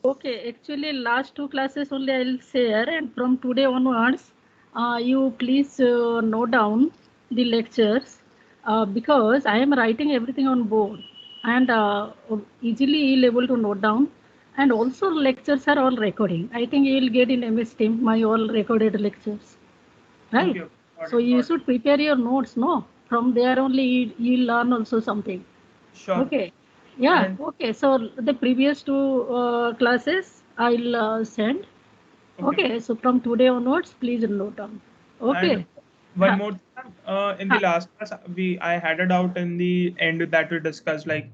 Okay, actually last two classes only I will share, and from today onwards, you please note down the lectures because I am writing everything on board and easily you'll able to note down. And also lectures are all recording. I think you will get in MS Team my all recorded lectures, right? Okay, got So it, you got it. should prepare your notes, no? From there only you learn also something. Sure. Okay. Yeah. And Okay. So the previous two classes I'll send. okay. Okay. So from today onwards, please note down. And Okay. one Ha, more thing, in the ha. last class, I had a doubt in the end that we discussed, like,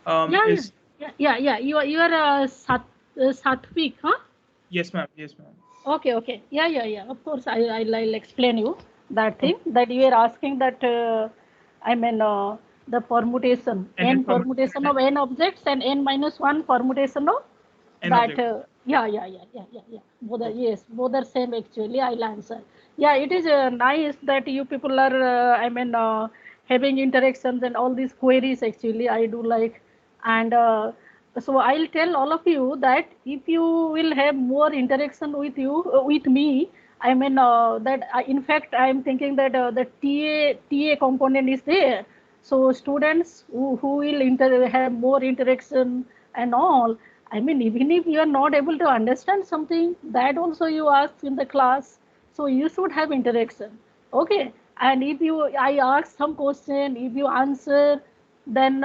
Yeah. is Yeah. You are Satvik, huh? yes, ma'am, yes, ma'am. Okay. Okay. Yeah. Of course, I'll explain you that thing Okay, that you are asking that. I mean the permutation and n then permutation permutation and of n objects and n minus one permutation of an that. object. Yeah. Both are, Okay. yes, both are same actually. I'll answer. Yeah, it is nice that you people are. Having interactions and all these queries. Actually, I do like, and so I'll tell all of you that if you will have more interaction with you with me, that in fact I am thinking that the TA component is there. So students who will have more interaction and all. I mean, even if you are not able to understand something, that also you ask in the class. So you should have interaction. Okay. And if I ask some question, if you answer, then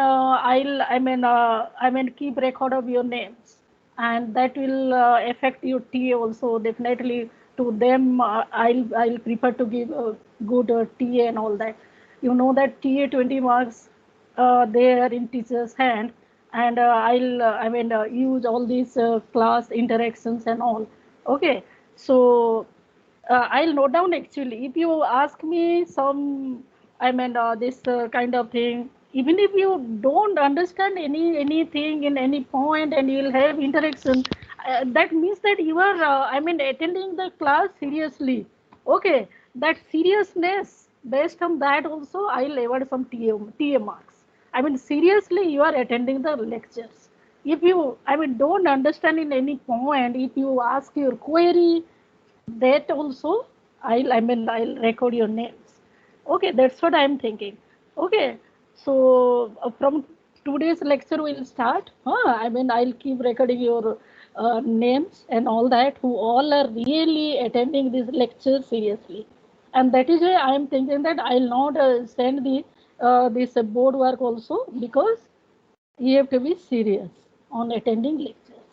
keep record of your names, and that will affect your TA also definitely. To them, I'll prefer to give a good TA and all that. You know that TA 20 marks there in teacher's hand, and I'll use all these class interactions and all. Okay, so I'll note down actually. If you ask me some, this kind of thing. Even if you don't understand anything in any point, and you'll have interaction, that means that you are, attending the class seriously. Okay, that seriousness. Based on that, also I'll award some TA marks. I mean, seriously, you are attending the lectures. If you, don't understand in any point, if you ask your query, that also I'll record your names. Okay, that's what I'm thinking. Okay, so from today's lecture we'll start. I'll keep recording your names and all that, who all are really attending this lecture seriously. And that is why I'm thinking that I'll not send the this board work also, because you have to be serious on attending lectures.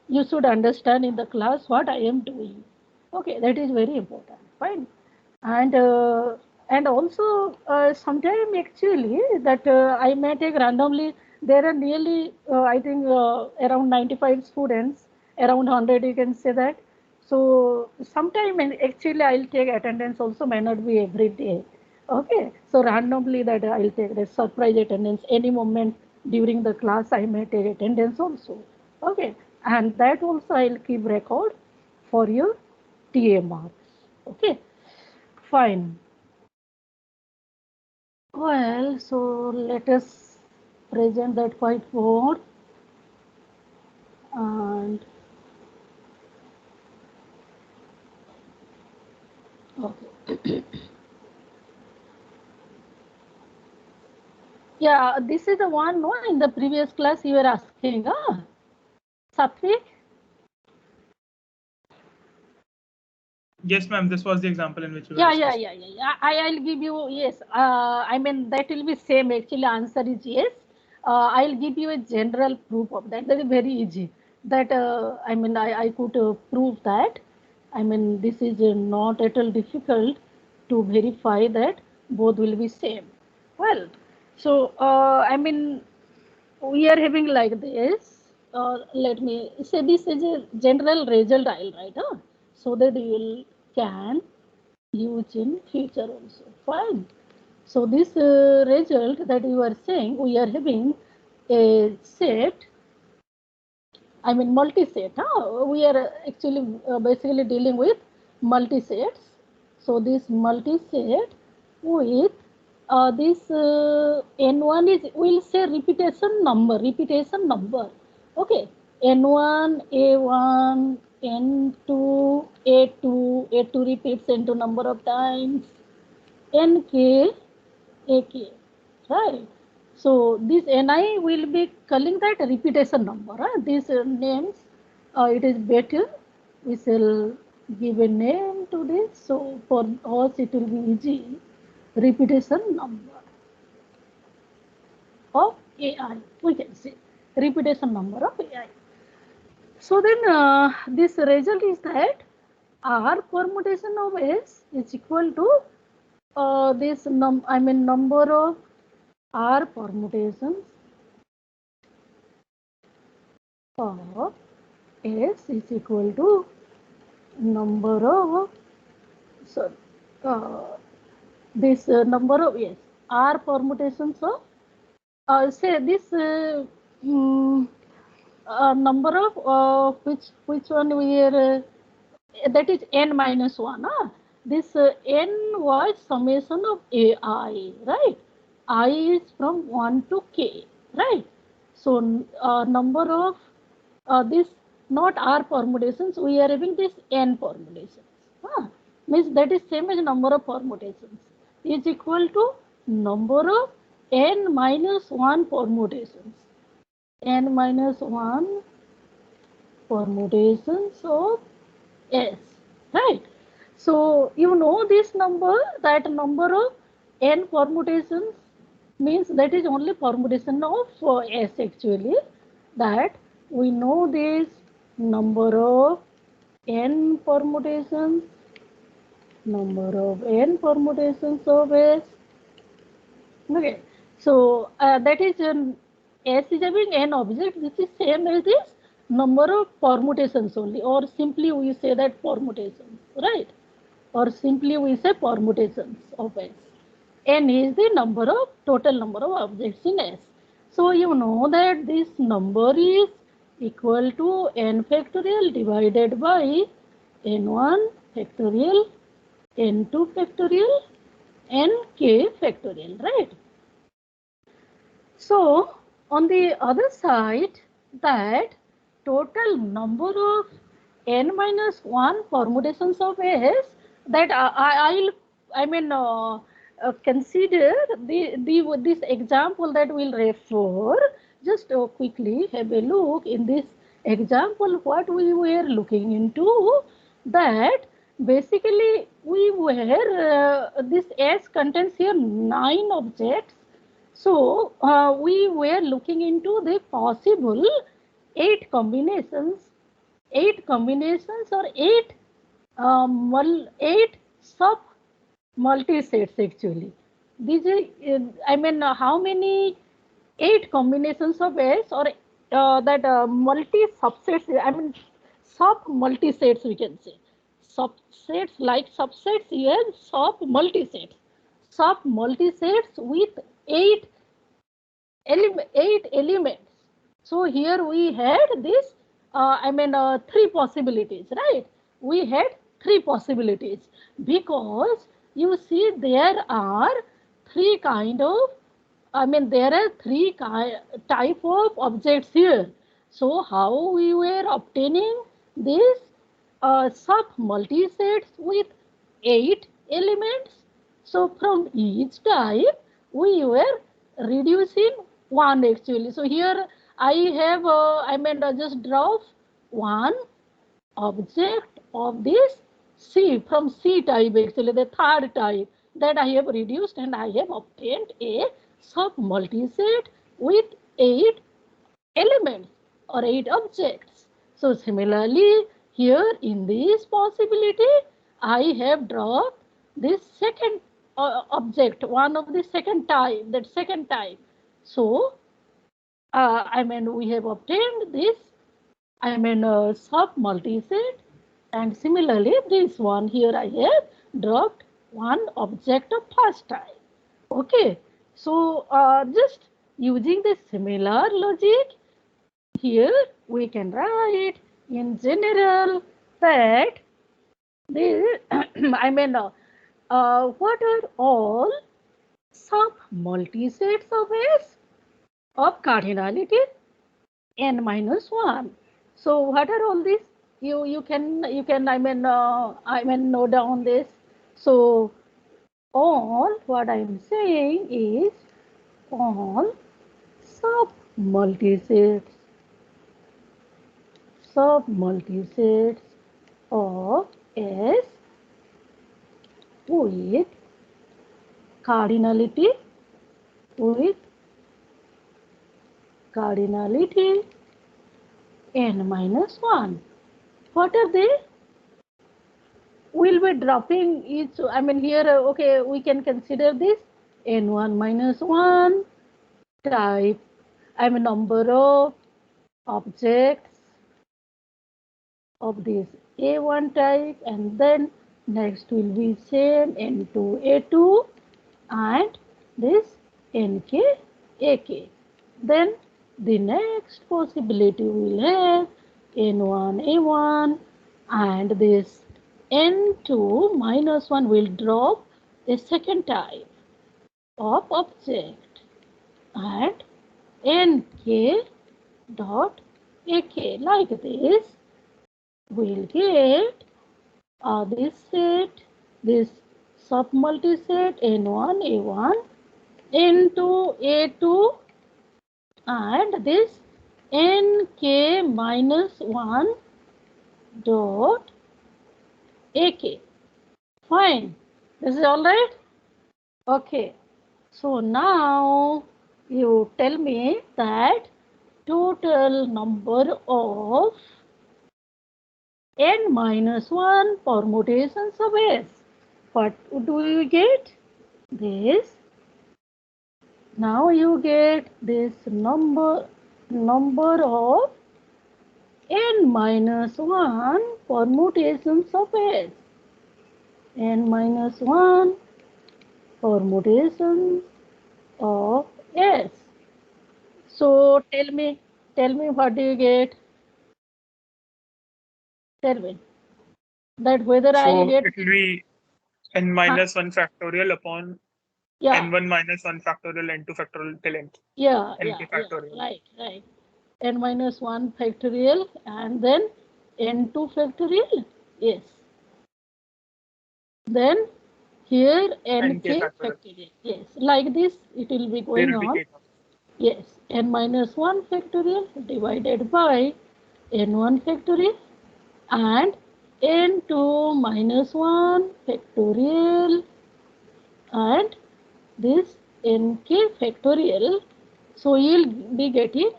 You should understand in the class what I am doing. Okay, that is very important. Fine. And also sometime actually that I may take randomly. There are nearly I think around 95 students, around 100 you can say that. So sometime actually I'll take attendance also, may not be every day. Okay, so randomly that I'll take the surprise attendance any moment during the class. I may take attendance also. Okay, and that also I'll keep record for your TA marks. Okay, fine. Well, so let us present that whiteboard, and okay. Yeah, this is the one, no, in the previous class you were asking, Satvik? Yes, ma'am. This was the example in which we were Yeah. discussing. I'll give you, yes. That will be same. Actually, answer is yes. I'll give you a general proof of that. That is very easy. That I could prove that. This is not at all difficult to verify that both will be same. Well, so we are having like this. Let me say this is a general result I'll write, so that you will can use in future also. Fine. So this result that you are saying, we are having a set, multi-set. We are actually basically dealing with multi-sets. So this multi-set with this N1 is, we'll say repetition number. Okay. N1, A1, N2, A2, A2 repeats into number of times, NK, AK, right? So this Ni will be calling that repetition number. These names, it is better. We shall give a name to this. So for us it will be easy. Repetition number of AI. We can say repetition number of AI. So then this result is that R permutation of S is equal to this number of R permutations of S is equal to number of this number of R permutations of say this number of which one we are that is n minus 1. This n was summation of ai, right? I is from 1 to k, right? So number of this not r permutations, we are having this n permutations. Means that is same as number of permutations is equal to number of n minus 1 permutations. N minus 1 permutations of S, right? So you know this number, that number of n permutations means that is only permutation of S actually, that we know this number of n permutations, of S. Okay, so that is S is having n object. This is same as this number of permutations only, or simply we say that permutations, right? Or simply we say permutations of S. N is the number of total number of objects in S. So you know that this number is equal to n factorial divided by n1 factorial, n2 factorial, nk factorial, right? So on the other side, that total number of n minus 1 permutations of S, that consider this example that we'll refer. Just quickly have a look in this example what we were looking into, that basically we were this S contains here 9 objects. So we were looking into the possible 8 combinations or 8 sub multisets actually. These are how many 8 combinations of S, or that multi subsets, sub multisets we can say. Subsets like subsets, here sub multisets. Sub multisets with 8 elements. So here we had this, 3 possibilities, right? We had 3 possibilities because you see there are 3 kind of, there are 3 type of objects here. So how we were obtaining this sub multisets with 8 elements? So from each type we were reducing 1 actually. So here I have just draw 1 object of this C, from C type actually, the third type, that I have reduced, and I have obtained a sub multiset with 8 elements or 8 objects. So similarly here in this possibility I have drawn this second object, one of the second type, that second type. So we have obtained this sub multiset, and similarly this one here I have dropped one object of first type. Okay, so just using the similar logic, here we can write in general that the what are all sub multisets of S of cardinality n minus 1. So what are all these? You can I mean note down this. So all what I am saying is all sub-multisets of S with cardinality n minus 1. What are they? We'll be dropping each, I mean here, okay, we can consider this n1 minus 1 type, I mean number of objects of this A1 type, and then next will be same N2 A2 and this NK AK. Then the next possibility will have N1 A1 and this N2 minus 1 will drop the second type of object and NK dot AK. Like this, we'll get this set, this sub-multiset N1 A1, N2 A2 and this NK minus 1 dot AK. Fine. This is all right? Okay. So now you tell me that total number of n minus 1 permutations of S. What do you get? This. Now you get this number of n minus 1 permutations of S. N minus 1 permutations of S. So tell me what do you get? Tell me that whether I'll So get. it will be n minus 1 factorial upon n1 minus 1 factorial n2 factorial till n. Nk factorial. Right. N minus 1 factorial and then n2 factorial. Yes. Then here nk factorial. Yes. Like this it will be going on. Yes. N minus 1 factorial divided by n1 factorial and n2 minus 1 factorial and this nk factorial. So you'll be getting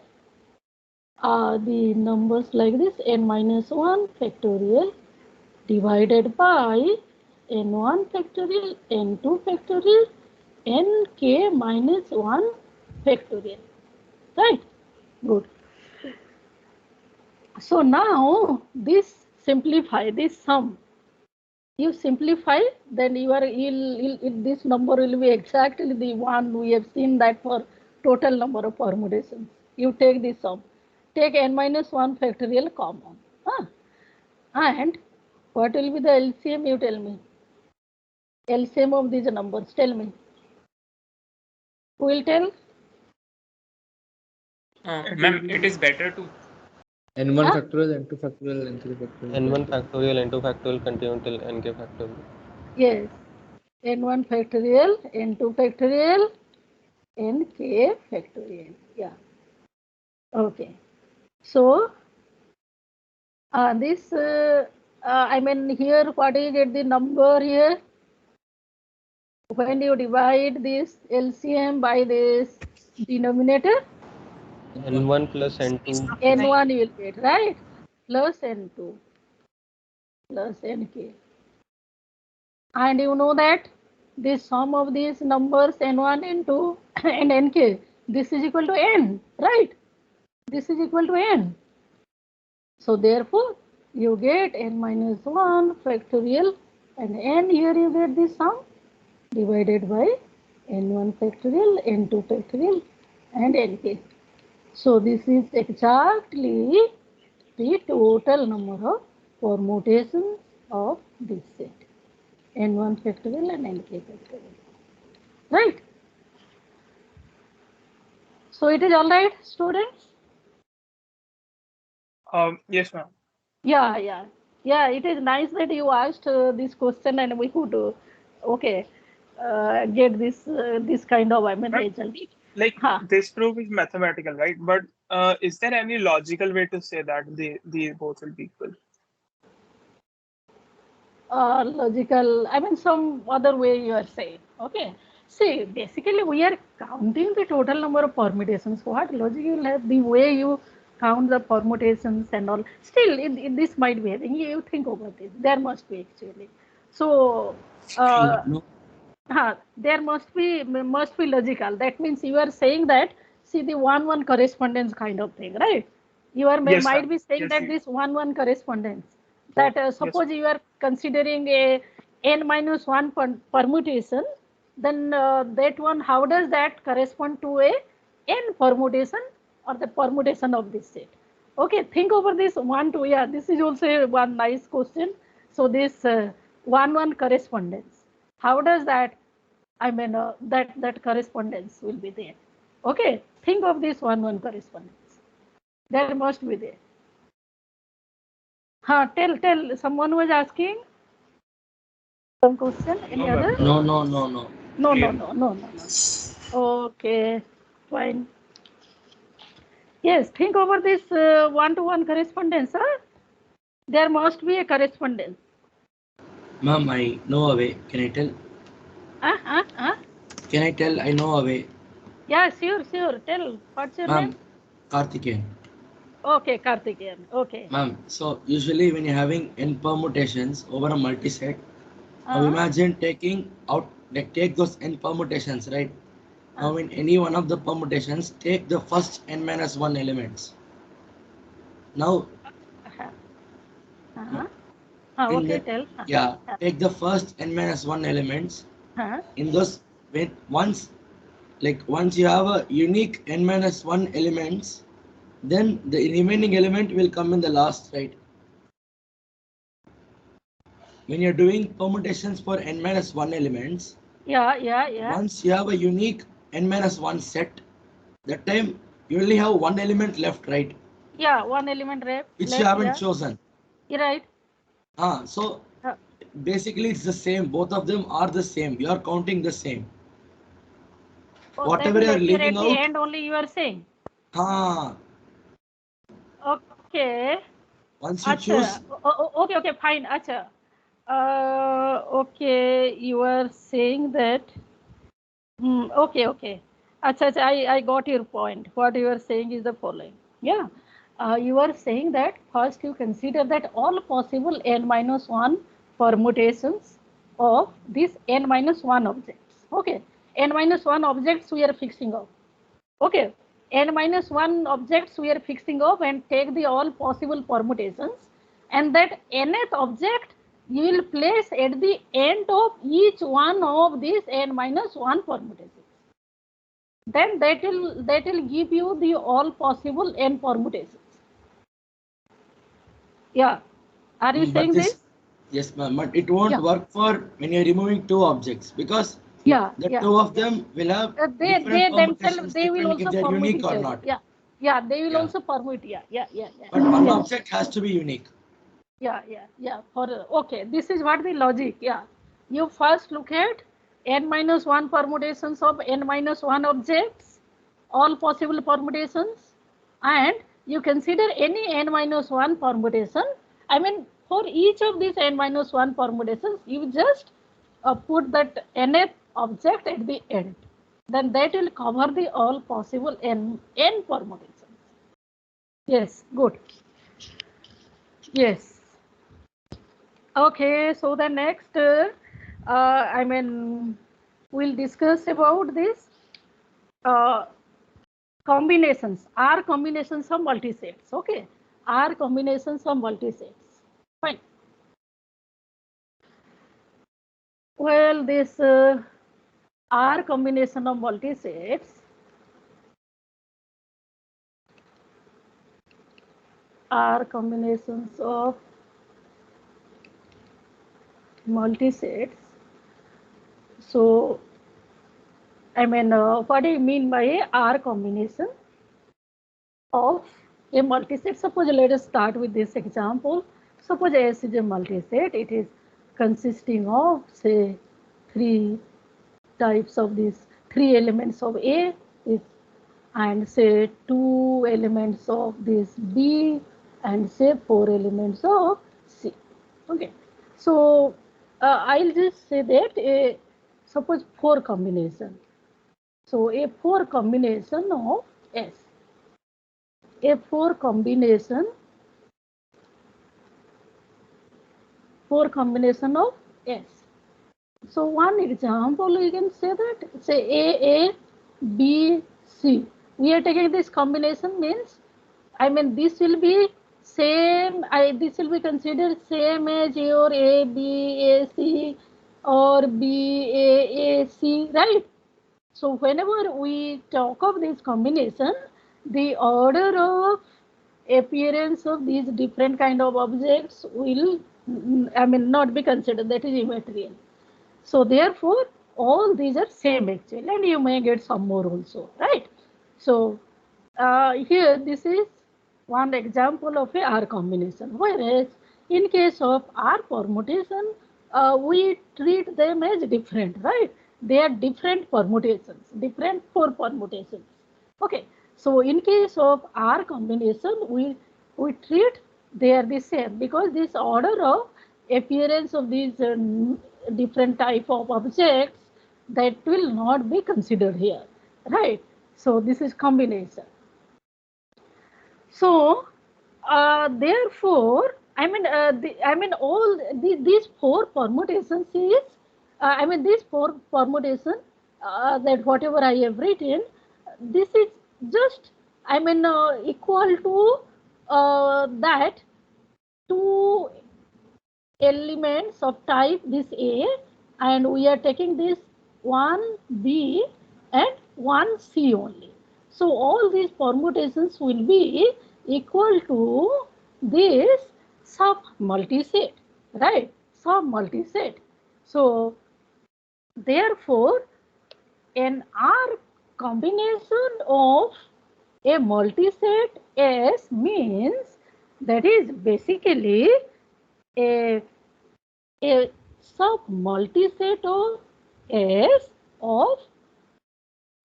the numbers like this: n minus 1 factorial divided by n1 factorial, n2 factorial, nk minus 1 factorial. Right? Good. So now this simplify this sum. You simplify, then this number will be exactly the one we have seen that for total number of permutations. You take this sum, take n minus 1 factorial common. And what will be the LCM? You tell me. LCM of these numbers, tell me. Who will tell? Ma'am, it is better to n1 factorial, n2 factorial, n3 factorial. n1 factorial, n2 factorial continue till nk factorial. Yes. n1 factorial, n2 factorial, nk factorial. Yeah. Okay. So this I mean here what do you get the number here? When you divide this LCM by this denominator, n1 plus n2. n1 you will get, right? Plus n2 plus nk. And you know that the sum of these numbers n1, n2 and nk, this is equal to n, right? This is equal to n. So therefore, you get n minus 1 factorial and n here you get this sum divided by n1 factorial, n2 factorial and nk. So this is exactly the total number of permutations of this set. N1 factorial and nk factorial. Right? So it is all right, students? Yes, ma'am. Yeah. It is nice that you asked this question, and we could, get this kind of result. Like Huh. this proof is mathematical, right? But is there any logical way to say that they both will be equal? Logical, some other way you are saying. Okay. See, basically we are counting the total number of permutations. What logic you will have, the way you count the permutations and all. Still, this might be having, you think about this. There must be actually. So, No. there must be logical. That means you are saying that, see, the 1-1 correspondence kind of thing, right? You are Yes, might ma'am. be saying Yes, that yes. this 1-1 correspondence, that suppose Yes. you are considering a n-1 permutation, then that one, how does that correspond to a n permutation or the permutation of this set? Okay, think over this 1-2. Yeah, this is also one nice question. So this 1-1 correspondence, how does that, that correspondence will be there? Okay, think of this 1-1 correspondence. There must be there. Tell. Someone was asking some question. Any No, other? ma'am. No. Okay, fine. Yes, think over this 1-to-1 correspondence. There must be a correspondence. Ma'am, I know a way. Can I tell? Can I tell? I know a way. Yeah, sure. Tell. What's your name? Ma'am, Karthikeyan. Okay, Karthikeyan. Okay. Ma'am, so usually when you're having n permutations over a multiset, now imagine taking out, take those n permutations, right? Now in any one of the permutations, take the first n-1 elements. Now, Okay, tell. take the first n-1 elements. In those, once you have a unique n-1 elements, then the remaining element will come in the last, right? When you're doing permutations for n-1 elements, once you have a unique n-1 set, that time you only have one element left, right? Yeah, one element left. Which you haven't chosen. You're right. So basically it's the same. Both of them are the same. You are counting the same. Whatever you are leaving out. At the end only you are saying. Okay. Once you choose. Okay, fine. Acha. Okay, you are saying that. Okay. Acha, I got your point. What you are saying is the following. Yeah. You are saying that first you consider that all possible n-1 permutations of these n-1 objects. Okay. n-1 objects we are fixing up. Okay. n-1 objects we are fixing up and take the all possible permutations, and that nth object you will place at the end of each one of these n-1 permutations. Then that will give you the all possible n permutations. Yeah. Are you saying this? Yes, ma'am. But it won't work for when you're removing two objects, because the two of them will have they themselves, they will also permute unique or not. Yeah, they will also permute. Yeah. But one object has to be unique. Yeah. Okay, this is what the logic. Yeah, you first look at n-1 permutations of n-1 objects, all possible permutations, and you consider any n-1 permutation. For each of these n-1 permutations, you just put that nth object at the end. Then that will cover the all possible n permutations. Yes, good. Yes. Okay, so the next, we'll discuss about this combinations, R combinations of multisets. Okay, R combinations of multisets. Fine. Well, this R combination of multisets, R combinations of multisets. So, what do you mean by R combination of a multiset. Suppose let us start with this example. Suppose S is a multiset. It is consisting of say 3 types of these 3 elements of A and say 2 elements of this B and say 4 elements of C. Okay. So I'll just say that suppose 4 combination. So a 4 combination of S. A 4 combination of S. So one example we can say that say A, B, C. We are taking this combination means, I mean this will be same, this will be considered same as your A, B, A, C or B, A, C, right? So whenever we talk of this combination, the order of appearance of these different kind of objects will, I mean, not be considered, that is immaterial. So therefore, all these are same actually, and you may get some more also, right? So here this is one example of a R combination, whereas in case of R permutation, we treat them as different, right? They are different permutations, different 4 permutations. Okay, so in case of R combination, we treat they are the same because this order of appearance of these different type of objects that will not be considered here, right? So this is combination. So therefore, I mean, all these 4 permutations is, I mean, these 4 permutation that whatever I have written, this is just, I mean, equal to that 2 elements of type this A, and we are taking this 1B and 1C only. So all these permutations will be equal to this sub multiset, right? Sub multiset. So therefore, an R combination of a multiset S means that is basically a sub multiset of S of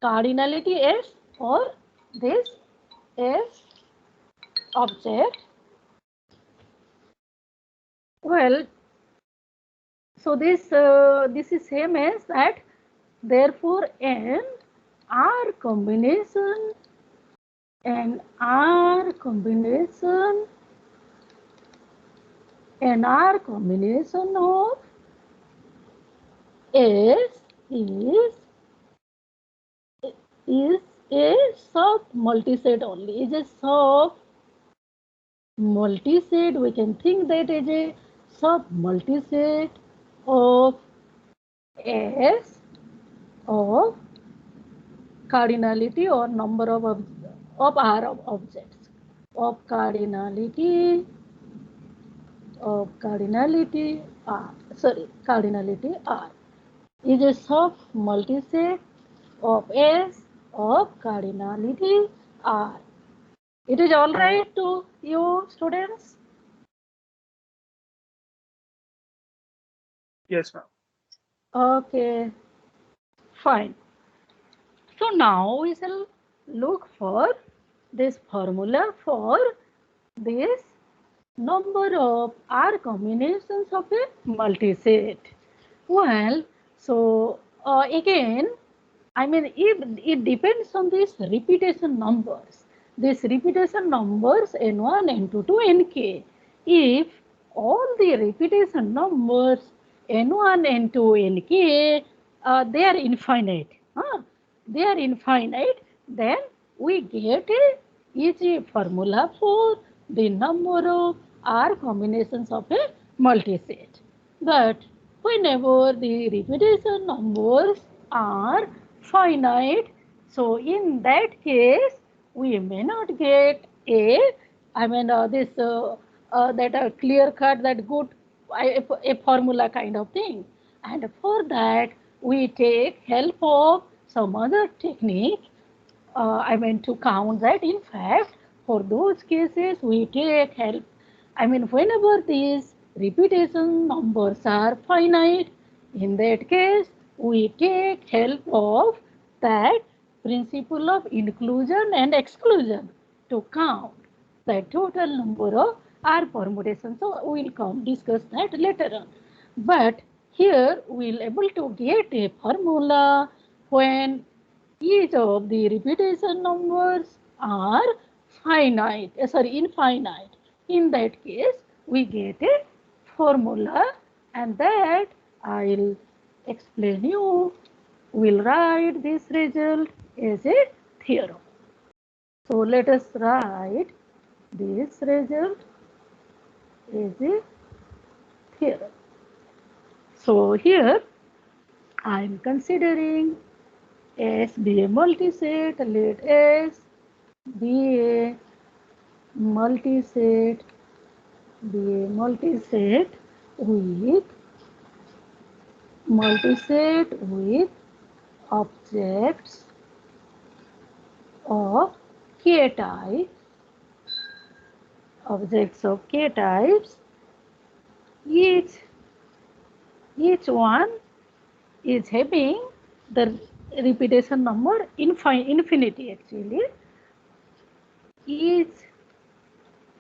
cardinality S or this S object. Well, so this is same as that. Therefore, an R combination of S is a sub multiset only. Is a sub multiset. We can think that is a sub multiset of S of cardinality or number of R objects of cardinality R. Sorry, cardinality R is a sub multiset of S of cardinality R. It is all right to you, students? Yes, ma'am. Okay, fine. So now we shall look for this formula for this number of R combinations of a multiset. Well, so again, I mean, it depends on these repetition numbers. These repetition numbers N1, N2 to Nk. If all the repetition numbers N1, N2, Nk, they are infinite. They are infinite, then we get a easy formula for the number of R combinations of a multiset. But whenever the repetition numbers are finite, so in that case we may not get a, I mean that clear cut, that good a formula kind of thing, and for that we take help of some other technique. I mean to count that in fact for those cases we take help. I mean, whenever these repetition numbers are finite, in that case we take help of that principle of inclusion and exclusion to count the total number of R permutations. So we'll come discuss that later on. But here we'll able to get a formula when each of the repetition numbers are infinite. In that case, we get a formula, and that I'll explain you. We'll write this result as a theorem. So let us write this result as a theorem. So here I am considering S be a multiset, let S be a multiset with objects of K type, each one is having the repetition number infinity actually, each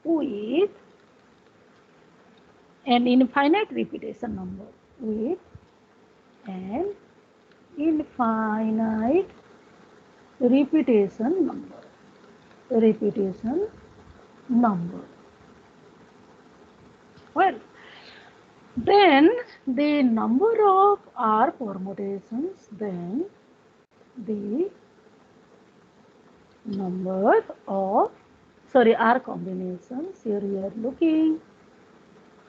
with an infinite repetition number, with an infinite repetition number. Well, then the number of R permutations, then the number of R combinations, here we are looking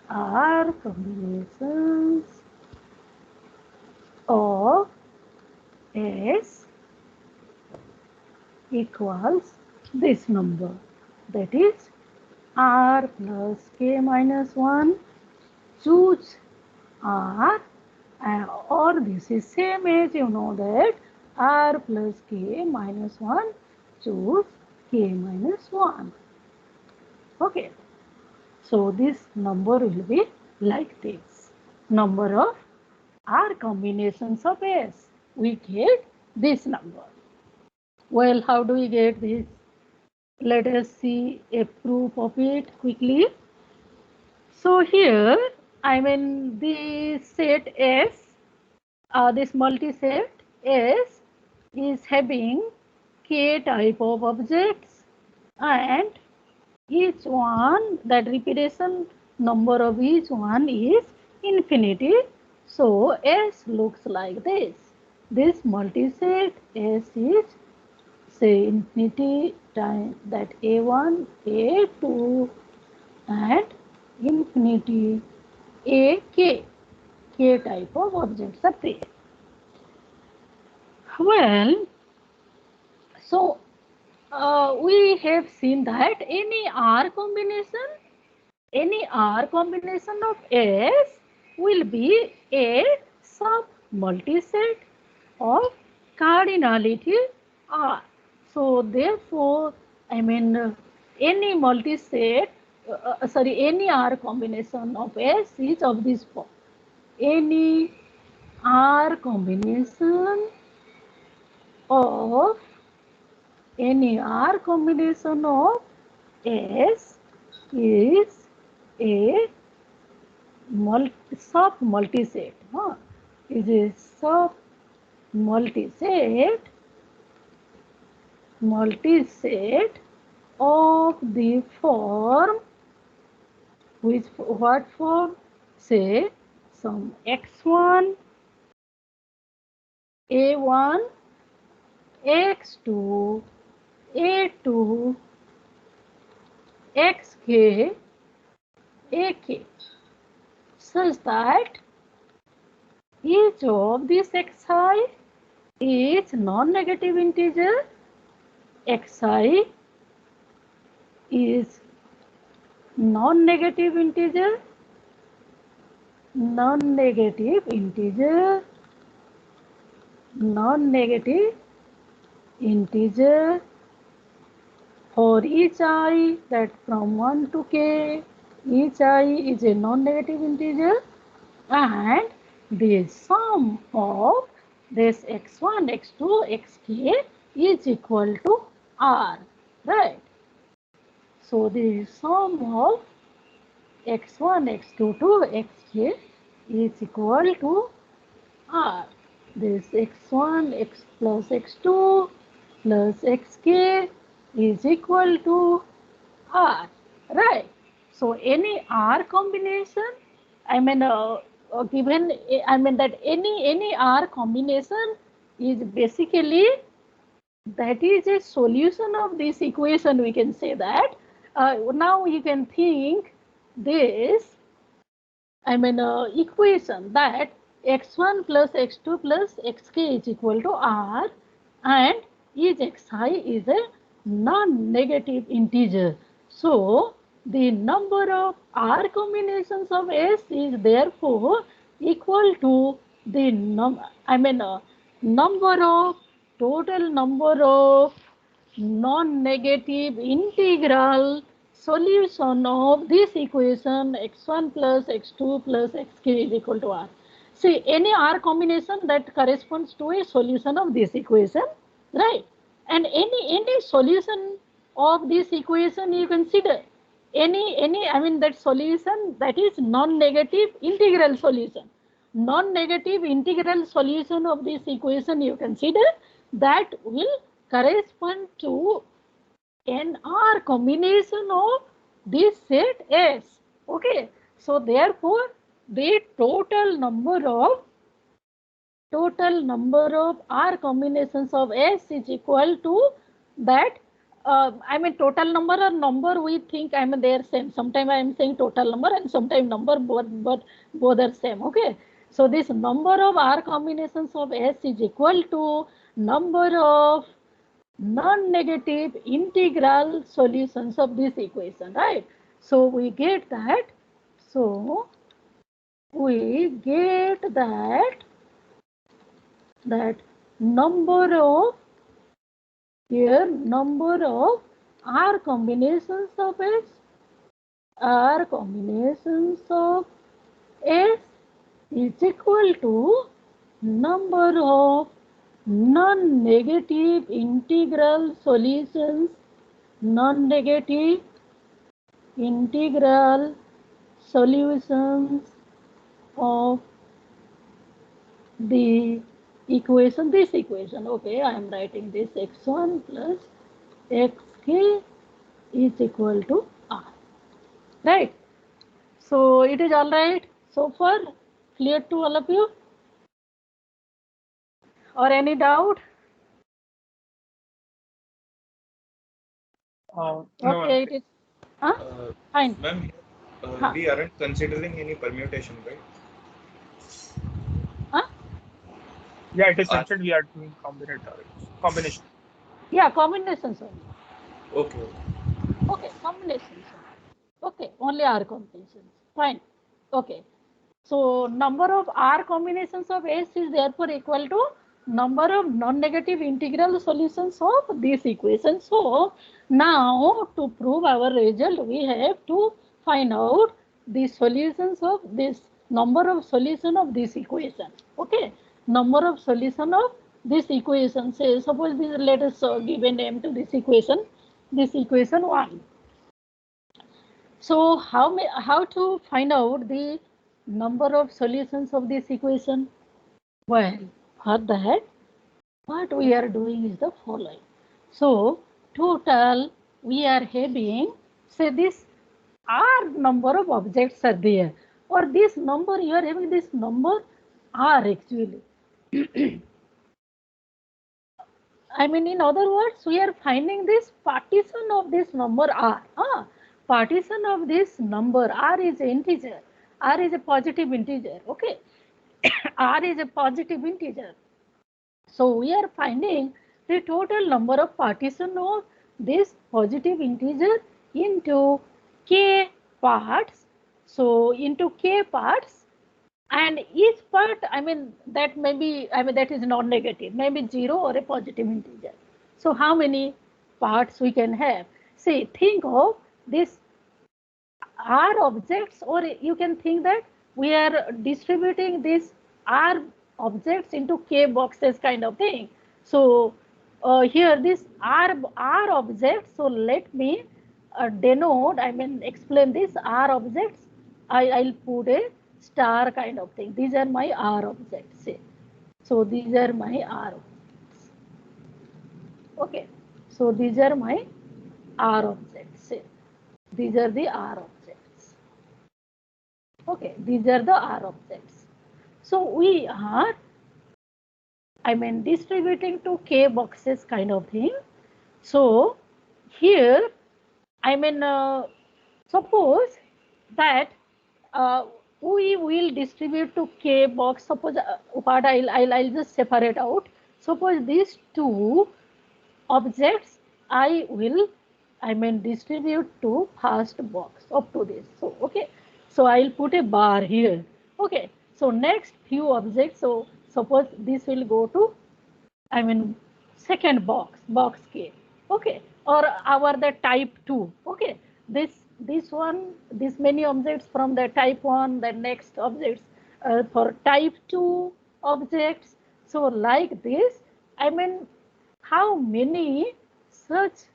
R combinations of S equals this number, that is R plus K minus 1, choose R, or this is same as you know that R plus K minus 1, choose K minus 1. Okay, so this number will be like this, number of R combinations of S, we get this number. Well, how do we get this? Let us see a proof of it quickly. So here, I mean the set S, this multiset S is having K type of objects, and each one, that repetition number of each one is infinity. So S looks like this. This multiset S is, say, infinity times that A1, A2 and infinity AK, K type of objects are there. Well, so we have seen that any R combination of S will be a sub multiset of cardinality R. So therefore, I mean any multiset, any R combination of S is of this form. Any R combination of S is a sub multiset. Is a sub multiset of the form, which what form? Say some x1, a1, x2, a2, xk, ak, such that each of these xi is non-negative integer, xi is non-negative integer for each I, that from 1 to k, each I is a non-negative integer, and the sum of this x1, x2, xk is equal to r, right? So the sum of x1, x2 to xk is equal to r. This x1 x plus x2 plus xk is equal to r, right? So any r combination, I mean given, I mean that any r combination is basically, that is a solution of this equation, we can say that. Now you can think this, I mean equation, that x1 plus x2 plus xk is equal to r, and each xi is a non-negative integer. So the number of r combinations of S is therefore equal to the number of total number of non-negative integral solution of this equation x1 plus x2 plus xk is equal to r. See, any r combination that corresponds to a solution of this equation, right? And any solution of this equation you consider, any I mean that solution that is non-negative integral solution. Non-negative integral solution of this equation you consider, that will correspond to an R combination of this set S. Okay, so therefore the total number of R combinations of S is equal to that. I mean total number or number, we think, I mean they are same. Sometimes I am saying total number and sometimes number, but both are same. Okay, so this number of R combinations of S is equal to number of non-negative integral solutions of this equation, right? So we get that. So we get that number of R combinations of S, is equal to number of non-negative integral solutions, of the equation, this equation. Okay, I am writing this x1 plus xk is equal to r, right? So it is all right so far, clear to all of you, or any doubt? No. Okay, it is fine. Ma'am, we aren't considering any permutation, right? Yeah, it is mentioned we are doing combination. Yeah, combinations only. Okay. Okay, combinations. Okay, only R combinations. Fine. Okay. So number of R combinations of S is therefore equal to number of non-negative integral solutions of this equation. So now to prove our result, we have to find out the solutions of this, number of solution of this equation. Okay, number of solution of this equation. Say suppose this, let us give a name to this equation. This equation 1. So how to find out the number of solutions of this equation? Well, for that, what we are doing is the following. So total we are having, say this R number of objects are there, or this number you are having, this number R actually. I mean, in other words, we are finding this partition of this number R. Partition of this number R is an integer. R is a positive integer. Okay, R is a positive integer. So we are finding the total number of partition of this positive integer into k parts. So into k parts, and each part, I mean that may be, I mean that is non-negative, maybe 0 or a positive integer. So how many parts we can have? see, think of this R objects, or you can think that we are distributing these R objects into K boxes kind of thing. So here this R objects, so let me denote, I mean explain this R objects. I'll put a star kind of thing. These are my R objects. Say. So these are my R objects. Okay. So these are my R objects. Say. These are the R objects. Okay, these are the R objects. So we are, I mean, distributing to K boxes kind of thing. So here, I mean, suppose that we will distribute to K box. Suppose what I'll just separate out. Suppose these two objects I will, I mean, distribute to first box up to this. So okay, so I'll put a bar here. Okay, so next few objects. So suppose this will go to, I mean, second box K. Okay, or our the type 2. Okay, this one, this many objects from the type 1, the next objects for type 2 objects. So like this, I mean, how many such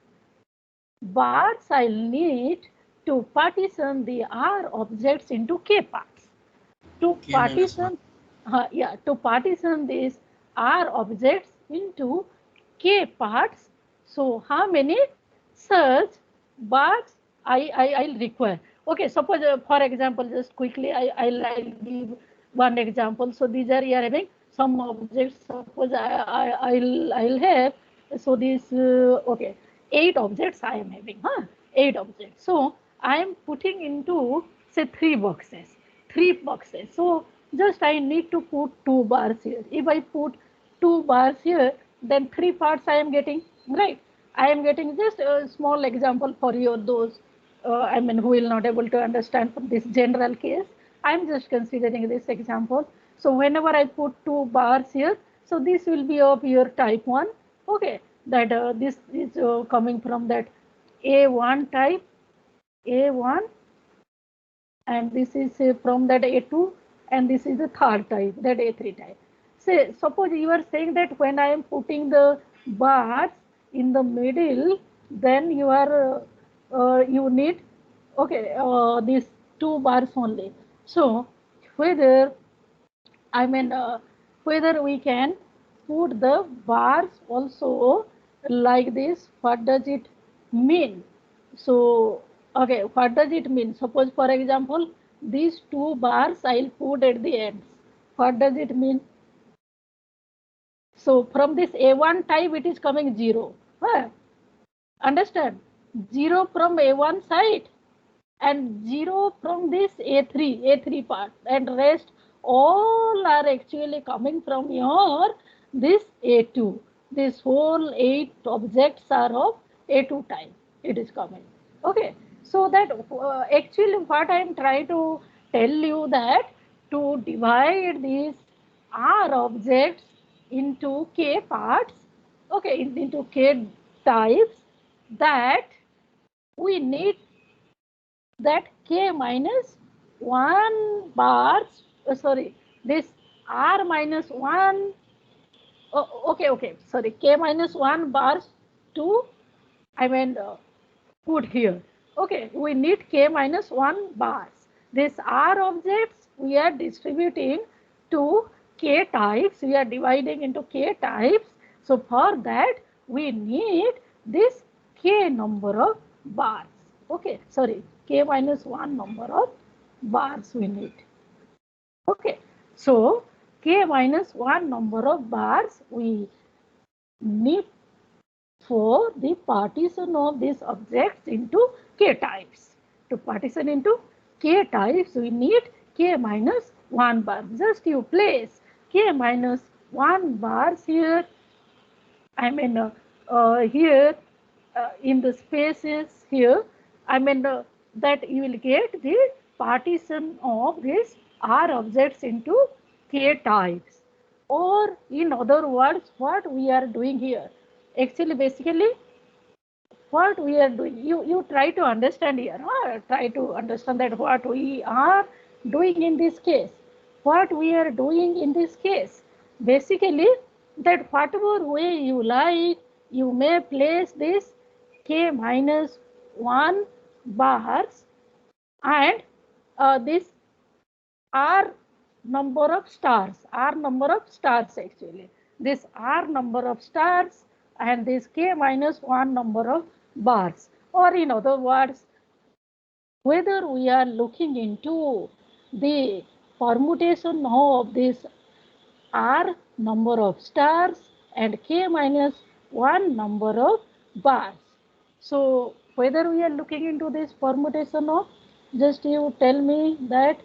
bars I'll need to partition the R objects into K parts. To partition, to partition these R objects into K parts. So how many such bars I'll require? Okay, suppose for example, just quickly I'll give one example. So these are here having some objects. Suppose I'll have, so this okay, 8 objects I am having, 8 objects. So I am putting into say 3 boxes. So just I need to put 2 bars here. If I put 2 bars here, then 3 parts I am getting, right? I am getting just a small example for your those, I mean, who will not able to understand from this general case. I am just considering this example. So whenever I put 2 bars here, so this will be of your type 1. Okay, that this is coming from that A1 type, A1, and this is from that A2, and this is the third type, that A3 type. Say, suppose you are saying that when I am putting the bars in the middle, then you are you need, okay, these 2 bars only. So whether, I mean, whether we can put the bars also like this, what does it mean? So okay, what does it mean? Suppose for example, these 2 bars I'll put at the ends. What does it mean? So from this A1 type, it is coming 0. Understand? 0 from A1 side and 0 from this A3 part, and rest all are actually coming from your this A2. This whole 8 objects are of A2 type. It is coming. Okay. So that actually what I am trying to tell you, that to divide these R objects into K parts, okay, into K types, that we need that K minus 1 bars, this R minus 1, sorry, K minus 1 bars to, I mean, put here. Okay, we need K minus 1 bars. This R objects we are distributing to K types, we are dividing into K types. So for that we need this K number of bars. Okay, sorry, K minus 1 number of bars we need. Okay, so K minus 1 number of bars we need for the partition of these objects into K types. To partition into K types, we need K minus 1 bar. Just you place K minus 1 bars here. I mean, here in the spaces here, I mean, that you will get the partition of these R objects into K types. Or in other words, what we are doing here, actually basically what we are doing. You try to understand here. Try to understand that what we are doing in this case. What we are doing in this case. Basically, that whatever way you like, you may place this k minus 1 bars and this r number of stars, actually. This r number of stars and this k minus 1 number of bars. Or in other words, whether we are looking into the permutation of this r number of stars and k minus 1 number of bars. So whether we are looking into this permutation of, just you tell me that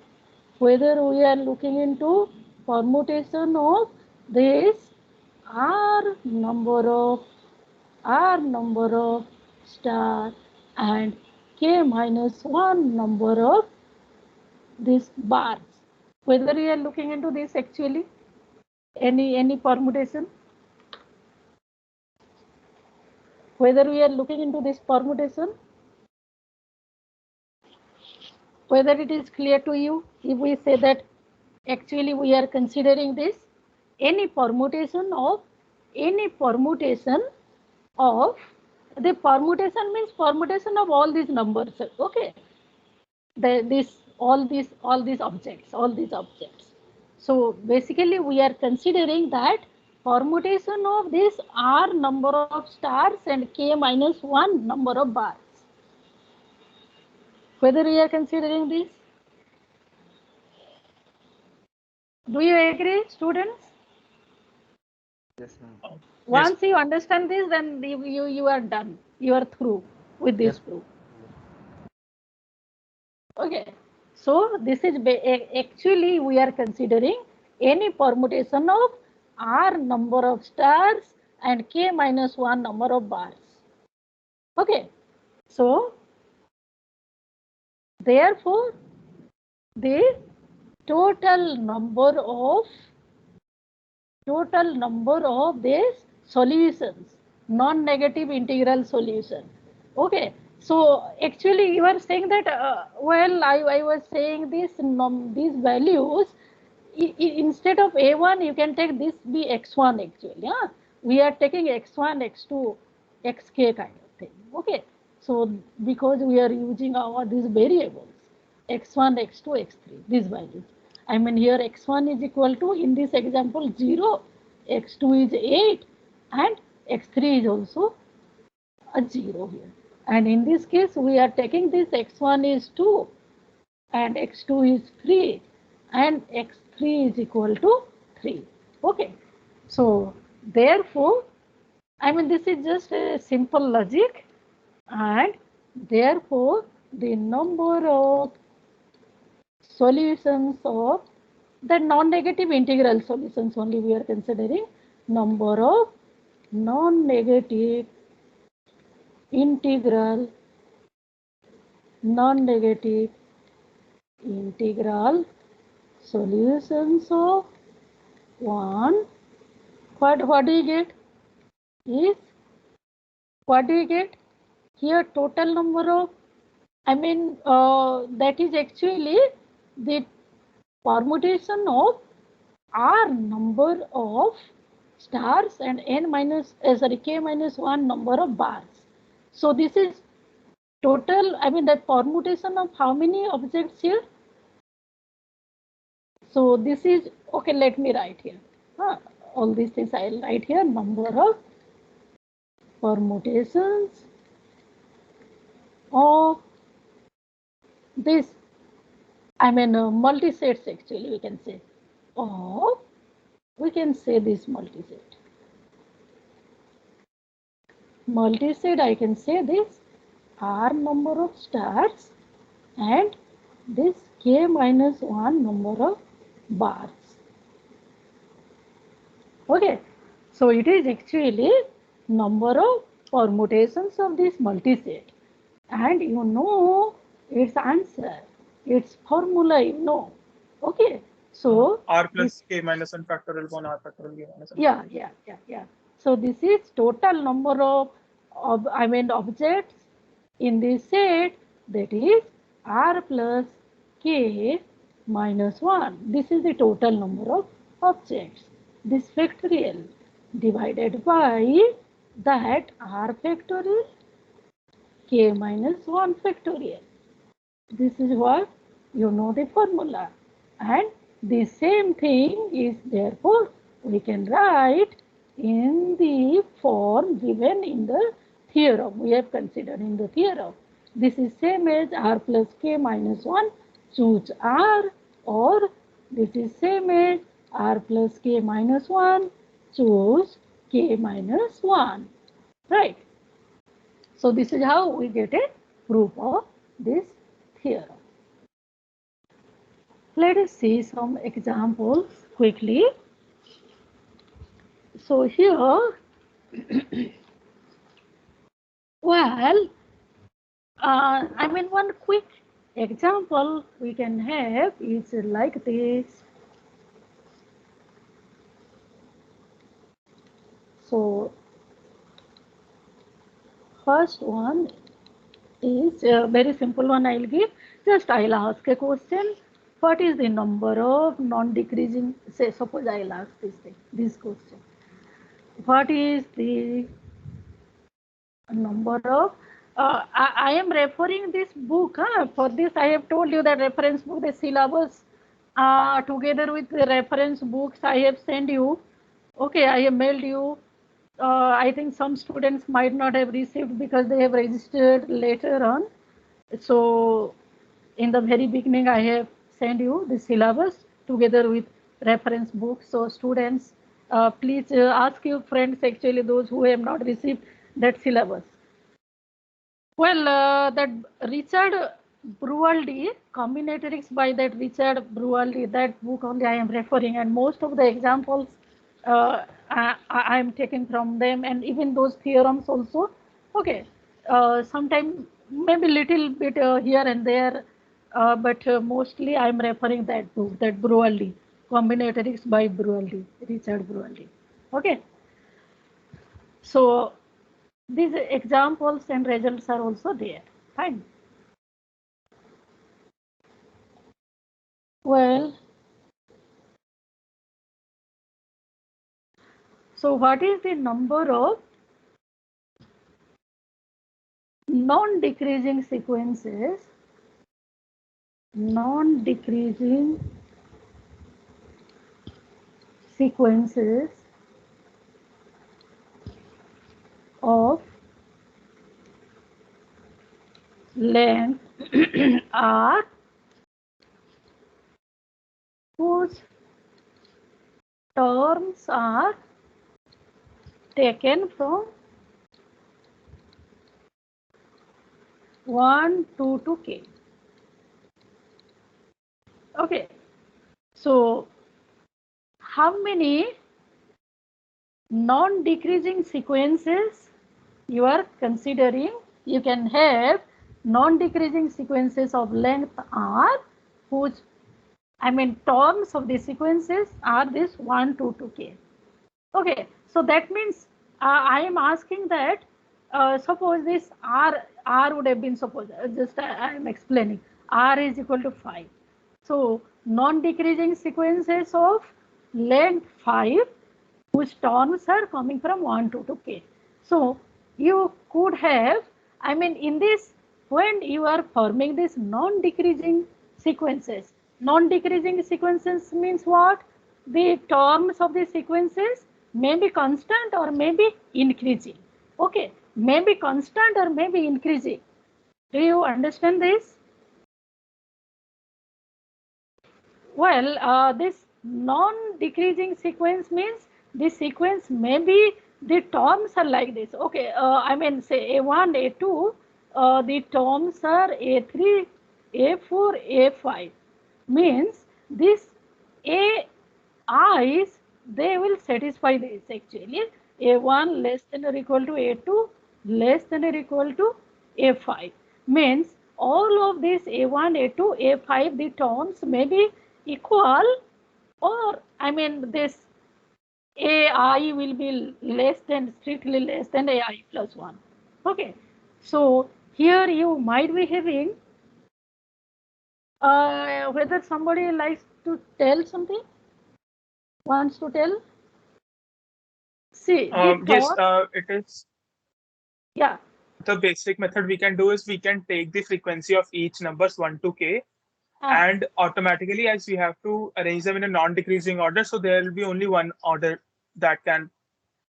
whether we are looking into permutation of this r number of star and k minus 1 number of these bars. Whether we are looking into this actually, any permutation, whether we are looking into this permutation, whether it is clear to you if we say that actually we are considering this any permutation of the permutation means permutation of all these numbers. Okay, all these objects. So basically we are considering that permutation of this r number of stars and k minus 1 number of bars. Whether we are considering this? Do you agree, students? Yes, ma'am. Once you understand this, then you are done. You are through with this proof. Okay. So this is actually we are considering any permutation of r number of stars and k minus 1 number of bars. Okay. So therefore the total number of these solutions, non-negative integral solution. Okay, so actually you are saying that well, I was saying these values instead of a1 you can take this be x1 actually. Yeah, we are taking x1, x2, xk kind of thing. Okay, so because we are using these variables x1, x2, x3, these values. I mean here x1 is equal to, in this example, 0, x2 is 8 and x3 is also a 0 here. And in this case we are taking this x1 is 2 and x2 is 3 and x3 is equal to 3. Okay. So therefore, I mean this is just a simple logic, and therefore the number of solutions of the non-negative integral solutions only we are considering, number of non-negative integral solutions of 1. What do you get? Is what do you get here? Total number of, I mean that is actually the permutation of r number of stars and k minus 1 number of bars. So this is total, I mean that permutation of how many objects here? So this is, okay, let me write here. All these things I'll write here, number of permutations of this, I mean multisets actually we can say, or we can say this multiset. I can say this r number of stars and this k minus 1 number of bars. Okay, so it is actually number of permutations of this multiset, and you know its answer, its formula, you know. Okay, so r plus k minus 1 factorial upon r factorial k minus 1. Yeah. So this is total number of objects in this set, that is R plus K minus 1. This is the total number of objects. This factorial divided by that R factorial K minus 1 factorial. This is what you know the formula, and the same thing is therefore we can write in the form given in the theorem we have considered in the theorem. This is same as R plus K minus 1, choose R, or this is same as R plus K minus 1, choose K minus 1, right? So this is how we get a proof of this theorem. Let us see some examples quickly. So here, well, one quick example we can have is like this. So first one is a very simple one I'll give. Just I'll ask a question. What is the number of non-decreasing, say suppose I'll ask this question. What is the number of, I am referring this book. For this I have told you that reference book, the syllabus together with the reference books I have sent you. Okay, I have mailed you. I think some students might not have received because they have registered later on. So in the very beginning I have sent you the syllabus together with reference books. So students, please ask your friends, actually those who have not received that syllabus. Well, that Richard Brualdi, Combinatorics by that Richard Brualdi, that book only I am referring, and most of the examples I am taking from them, and even those theorems also. Okay, sometimes maybe little bit here and there, but mostly I am referring that book, that Brualdi, Combinatorics by Brualdi, Richard Brualdi. Okay, so these examples and results are also there. Fine. Well, so what is the number of non-decreasing sequences? Non-decreasing sequences of length R whose terms are taken from 1, 2 to K. Okay, so how many non-decreasing sequences you are considering? You can have non-decreasing sequences of length R whose terms of the sequences are this 1, 2 to K. Okay, so that means I am asking that suppose this R would have been, suppose just I am explaining, R is equal to 5. So non-decreasing sequences of length 5 whose terms are coming from 1, 2 to K. So you could have, in this, when you are forming this non-decreasing sequences, non-decreasing sequences means what? The terms of the sequences may be constant or may be increasing. Okay, may be constant or may be increasing. Do you understand this? Well, this non-decreasing sequence means the sequence may be, the terms are like this. Okay, say A1, A2, the terms are A3, A4, A5. Means this AIs, they will satisfy this actually. A1 less than or equal to A2 less than or equal to A5. Means all of this A1, A2, A5, the terms may be equal, or this AI will be less than, strictly less than AI plus 1. Okay, so here you might be having whether somebody likes to tell something, wants to tell. See, yes, it is. Yeah. The basic method we can do is we can take the frequency of each numbers 1 to k, and automatically, as we have to arrange them in a non-decreasing order, so there will be only one order that can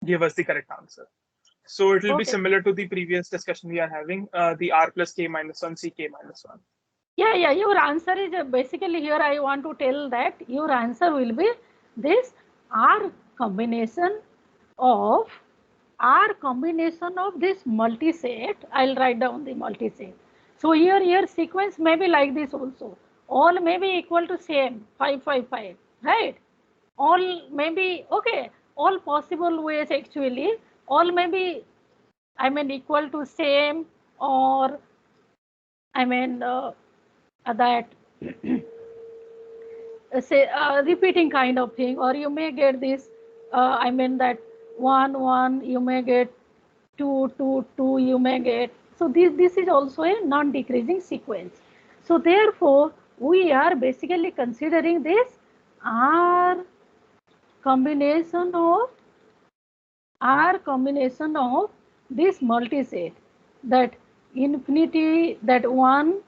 give us the correct answer. So it will be similar to the previous discussion we are having, the r plus k minus 1, ck minus 1. Yeah, your answer is basically here I want to tell that your answer will be this R combination of this multiset. I'll write down the multiset. So here sequence may be like this also. All may be equal to same 5, 5, 5, right? All may be okay. All possible ways actually. All may be equal to same, or that say repeating kind of thing, or you may get this that 1 1 you may get 2 2 2 you may get. So this is also a non-decreasing sequence. So therefore we are basically considering this R combination of this multiset, that infinity, that 1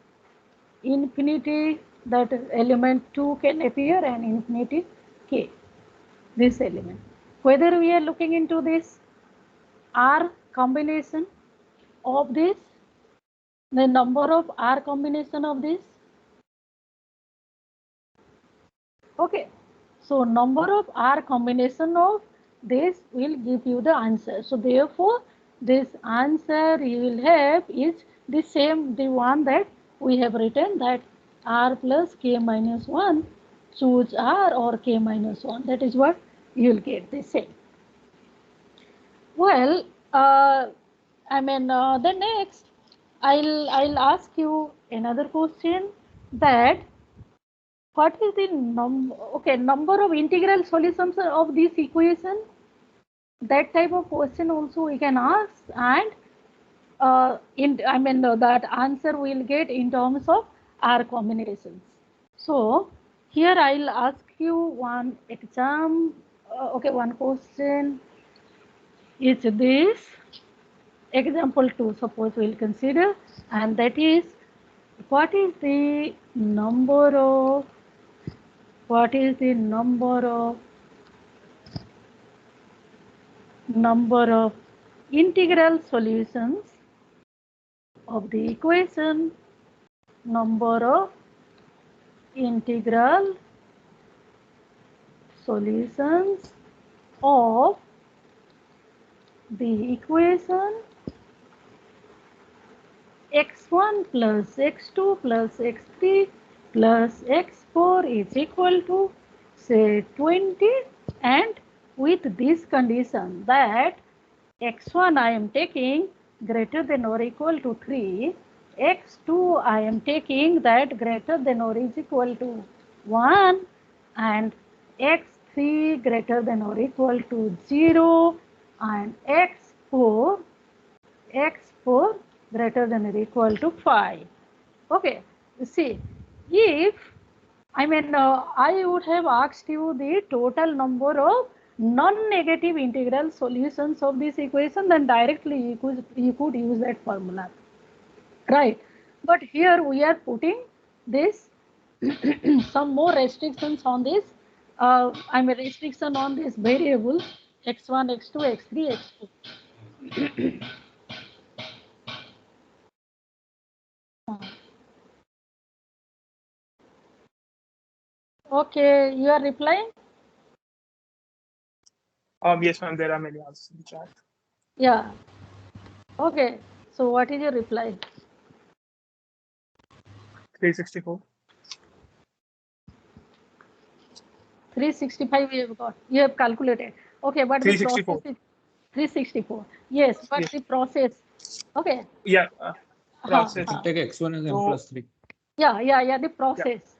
infinity, that element 2 can appear, and infinity k, this element. Whether we are looking into this R combination of this, the number of R combination of this. Okay, so number of R combination of this will give you the answer. So therefore this answer you will have is the same, the one that we have written, that R plus k minus 1, choose R or k minus 1. That is what you will get, the same. Well, the next I'll ask you another question, that what is the number of integral solutions of this equation? That type of question also we can ask, and that answer we'll get in terms of R combinations. So here I'll ask you one one question is this. Example 2, suppose we'll consider, and that is, what is the number of integral solutions of the equation, number of integral solutions of the equation x1 plus x2 plus x3 plus x4 is equal to say 20, and with this condition that x1 I am taking greater than or equal to 3, x2 I am taking that greater than or is equal to 1, and x3 greater than or equal to 0, and x4 greater than or equal to 5. Okay, see, if I would have asked you the total number of non-negative integral solutions of this equation, then directly you could use that formula, right? But here we are putting this some more restrictions on this. Restriction on this variable x1, x2, x3, x4. Okay, you are replying? Yes, ma'am, there are many answers in the chat. Yeah. Okay, so what is your reply? 364. 365 we have got. You have calculated. Okay, but the process is 364. Yes, but yes. The process. Okay. Yeah. Process. Take x1 as n plus 3. Yeah. The process.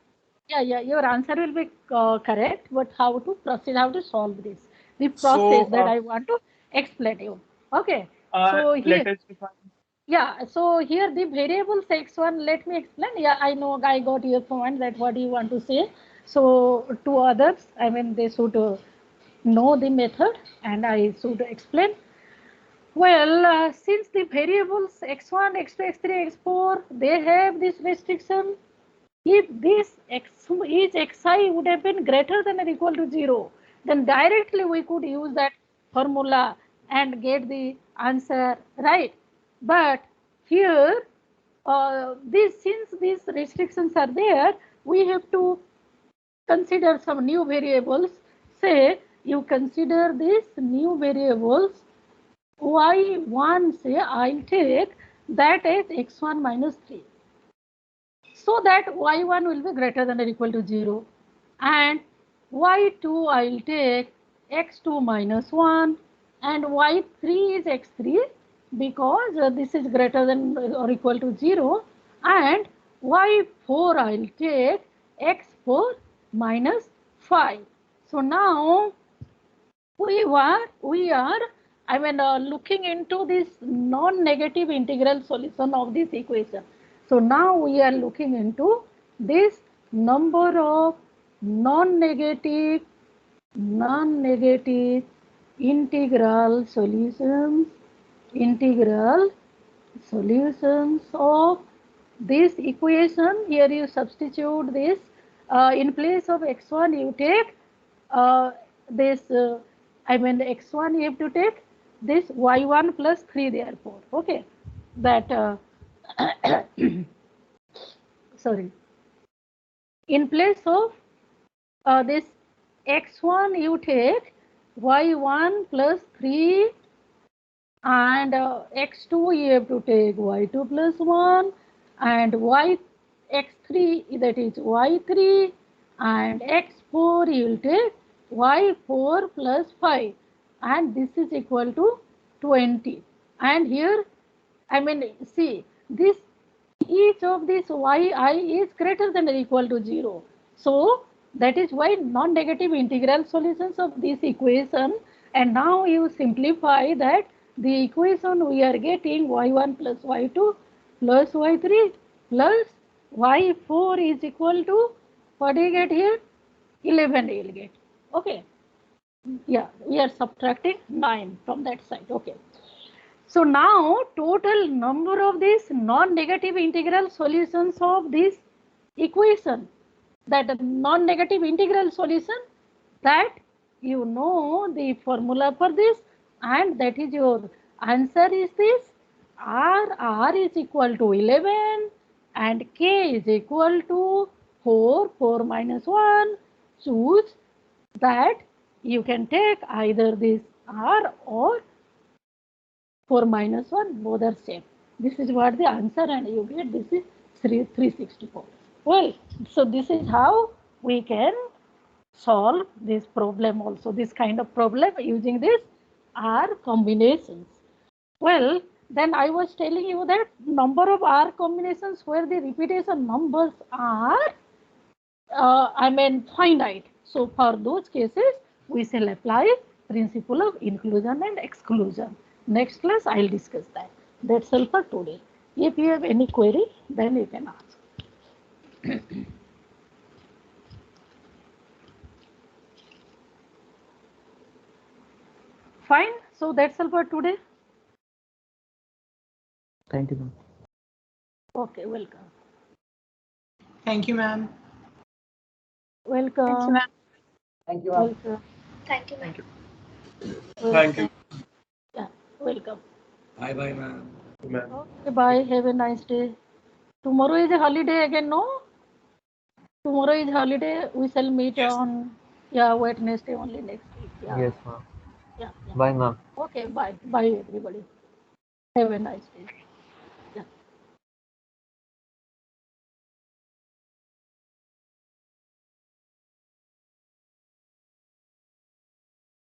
Yeah. Your answer will be correct. But how to proceed? How to solve this? The process that I want to explain you. Okay. So here. Let us define Yeah, so here the variables x1, let me explain. Yeah, I know I got your point that what you want to say. So to others, I mean, they should know the method and I should explain. Well, since the variables x1, x2, x3, x4, they have this restriction. If this x each xi would have been greater than or equal to 0, then directly we could use that formula and get the answer right. But here, since these restrictions are there, we have to consider some new variables. Say you consider these new variables y1, say I'll take that as x1 minus 3, so that y1 will be greater than or equal to 0, and y2 I'll take x2 minus 1, and y3 is x3 because this is greater than or equal to 0, and y4 I'll take x4 minus 5. So now we are I mean looking into this non-negative integral solution of this equation. So now we are looking into this number of non-negative integral solutions of this equation. Here you substitute this in place of x1 you take this I mean x1 you have to take this y1 plus 3, therefore okay, that sorry, in place of this x1 you take y1 plus 3, and x2 you have to take y2 plus 1, and x3 that is y3, and x4 you will take y4 plus 5, and this is equal to 20. And here I mean see this, each of these yi is greater than or equal to 0. So that is why non-negative integral solutions of this equation, and now you simplify that the equation we are getting y1 plus y2 plus y3 plus y4 is equal to, what do you get here? 11 you will get. Okay. Yeah, we are subtracting 9 from that side. Okay. So now total number of these non-negative integral solutions of this equation, that non-negative integral solution, that you know the formula for this, and that is your answer is this r is equal to 11 and k is equal to 4 minus 1. Choose that you can take either this r or 4 minus 1, both are same. This is what the answer, and you get this is 364. Well, so this is how we can solve this problem also, this kind of problem using this R combinations. Well, then I was telling you that number of R combinations where the repetition numbers are I mean finite. So for those cases, we shall apply principle of inclusion and exclusion. Next class, I'll discuss that. That's all for today. If you have any query, then you can ask. Fine. So that's all for today. Thank you, ma'am. Okay, welcome. Thank you, ma'am. Welcome. Thanks, ma'am. Thank you, ma'am. Welcome. Thank you, ma'am. Thank you. Yeah, welcome. Bye bye, ma'am. Okay, bye. Have a nice day. Tomorrow is a holiday again, no? Tomorrow is holiday. We shall meet on Wednesday only next week. Yeah. Yes, ma'am. Yeah. Bye, ma'am. Okay, bye. Bye, everybody. Have a nice day.